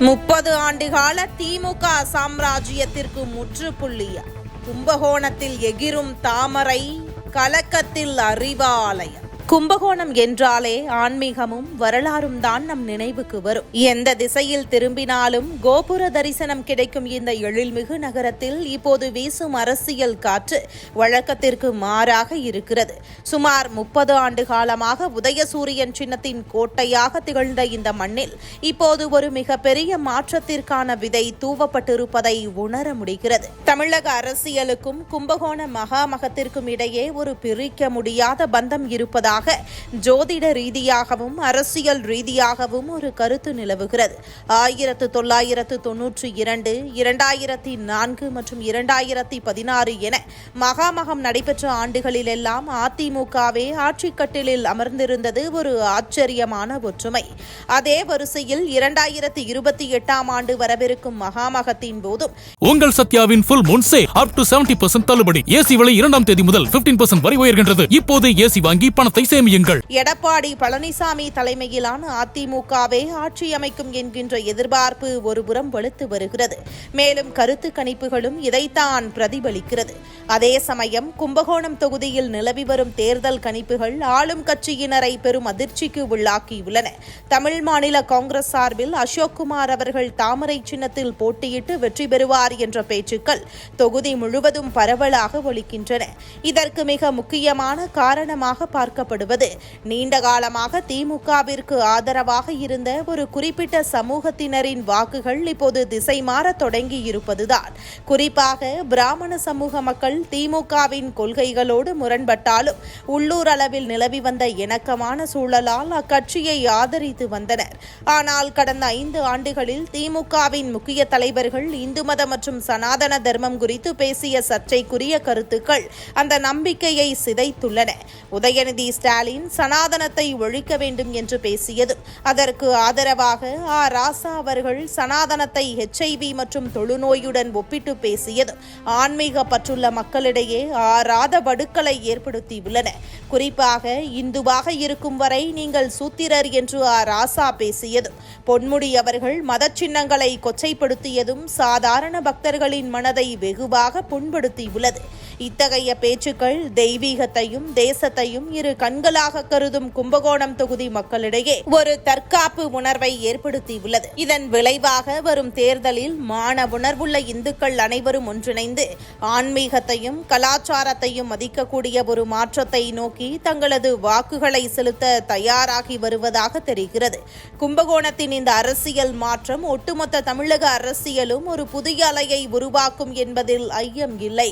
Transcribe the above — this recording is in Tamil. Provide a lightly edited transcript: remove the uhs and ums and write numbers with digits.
30 ஆண்டுகால திமுக சாம்ராஜ்யத்திற்கு முற்றுப்புள்ளியா? கும்பகோணத்தில் எகிரும் தாமரை, கலக்கத்தில் அறிவாலயம். கும்பகோணம் என்றாலே ஆன்மீகமும் வரலாறும் தான் நம் நினைவுக்கு வரும். எந்த திசையில் திரும்பினாலும் கோபுர தரிசனம் கிடைக்கும் இந்த எழில்மிகு நகரத்தில் இப்போது வீசும் அரசியல் காற்று வழக்கத்திற்கு மாறாக இருக்கிறது. சுமார் 30 ஆண்டு காலமாக உதயசூரியன் சின்னத்தின் கோட்டையாக திகழ்ந்த இந்த மண்ணில் இப்போது ஒரு மிகப்பெரிய மாற்றத்திற்கான விதை தூவப்பட்டிருப்பதை உணர முடிகிறது. தமிழக அரசியலுக்கும் கும்பகோண மகாமகத்திற்கும் இடையே ஒரு பிரிக்க முடியாத பந்தம் இருப்பதாக ஜோதிட ரீதியாகவும் அரசியல் ரீதியாகவும் ஒரு கருத்து நிலவுகிறது. 1992, 2004 மற்றும் 2016 என மகாமகம் நடைபெற்ற ஆண்டுகளிலெல்லாம் அதிமுகவே ஆட்சிக்கட்டிலில் அமர்ந்திருந்தது ஒரு ஆச்சரியமான ஒற்றுமை. அதே வரிசையில் 2028 ஆண்டு வரவிருக்கும் மகாமகத்தின் போதும் உங்கள் சத்யாவின் full moon sale up to 70% தள்ளுபடி. ஏசி விலை 2ஆம் தேதி முதல் 15% வரை உயர்கின்றது. இப்போது ஏசி வாங்கி பணத்தை சேமியுங்கள். எடப்பாடி பழனிசாமி தலைமையிலான அதிமுகவே ஆட்சி அமைக்கும் என்கின்ற எதிர்பார்ப்பு ஒருபுறம் வலுத்து வருகிறது. மேலும் கருத்து கணிப்புகளும் இதைத்தான் பிரதிபலிக்கிறது. அதே சமயம் கும்பகோணம் தொகுதியில் நிலவி வரும் தேர்தல் கணிப்புகள் ஆளும் கட்சியினரை பெரும் அதிர்ச்சிக்கு உள்ளாக்கியுள்ளன. தமிழ் மாநில காங்கிரஸ் சார்பில் அசோக்குமார் அவர்கள் தாமரை சின்னத்தில் போட்டியிட்டு வெற்றி பெறுவார் என்ற பேச்சுக்கள் தொகுதி முழுவதும் பரவலாக ஒலிக்கின்றன. இதற்கு மிக முக்கியமான காரணமாக பார்க்கப்படுவது நீண்ட காலமாக திமுகவிற்கு ஆதரவாக இருந்த ஒரு குறிப்பிட்ட சமூகத்தினரின் வாக்குகள் இப்போது திசை மாற தொடங்கி இருப்பதுதான். குறிப்பாக பிராமண சமூக மக்கள் திமுகவின் கொள்கைகளோடு முரண்பட்டாலும் உள்ளூர் அளவில் நிலவி வந்த இணக்கமான சூழலால் அக்கட்சியை ஆதரித்து வந்தனர். ஆனால் கடந்த 5 ஆண்டுகளில் திமுகவின் முக்கிய தலைவர்கள் இந்து மத மற்றும் சனாதன தர்மம் குறித்து பேசிய சர்ச்சைக்குரிய கருத்துக்கள் அந்த நம்பிக்கையை சிதைத்துள்ளன. உதயநிதி ஸ்டாலின் சனாதனத்தை ஒழிக்க வேண்டும் என்று பேசியதும் அதற்கு ஆதரவாக ராசா அவர்கள் சனாதனத்தை HIV மற்றும் தொழுநோயுடன் ஒப்பிட்டு பேசியதும் ஆன்மீக பற்றுள்ள மக்களிடையே ஆறாத வடுக்களை ஏற்படுத்தியுள்ளன. குறிப்பாக இந்துவாக இருக்கும் வரை நீங்கள் சூத்திரர் என்று ராசா பேசியதும் பொன்முடி அவர்கள் மத சின்னங்களை கொச்சைப்படுத்தியதும் சாதாரண பக்தர்களின் மனதை வெகுவாக புண்படுத்தியுள்ளது. இத்தகைய பேச்சுக்கள் தெய்வீகத்தையும் தேசத்தையும் இரு கண்களாக கருதும் கும்பகோணம் தொகுதி மக்களிடையே ஒரு தற்காப்பு உணர்வை ஏற்படுத்தியுள்ளது. இதன் விளைவாக வரும் தேர்தலில் மான உணர்வுள்ள இந்துக்கள் அனைவரும் ஒன்றிணைந்து ஆன்மீகத்தையும் கலாச்சாரத்தையும் மதிக்கக்கூடிய ஒரு மாற்றத்தை நோக்கி தங்களது வாக்குகளை செலுத்த தயாராகி வருவதாக தெரிகிறது. கும்பகோணத்தின் இந்த அரசியல் மாற்றம் ஒட்டுமொத்த தமிழக அரசியலும் ஒரு புதிய அலையை உருவாக்கும் என்பதில் ஐயம் இல்லை.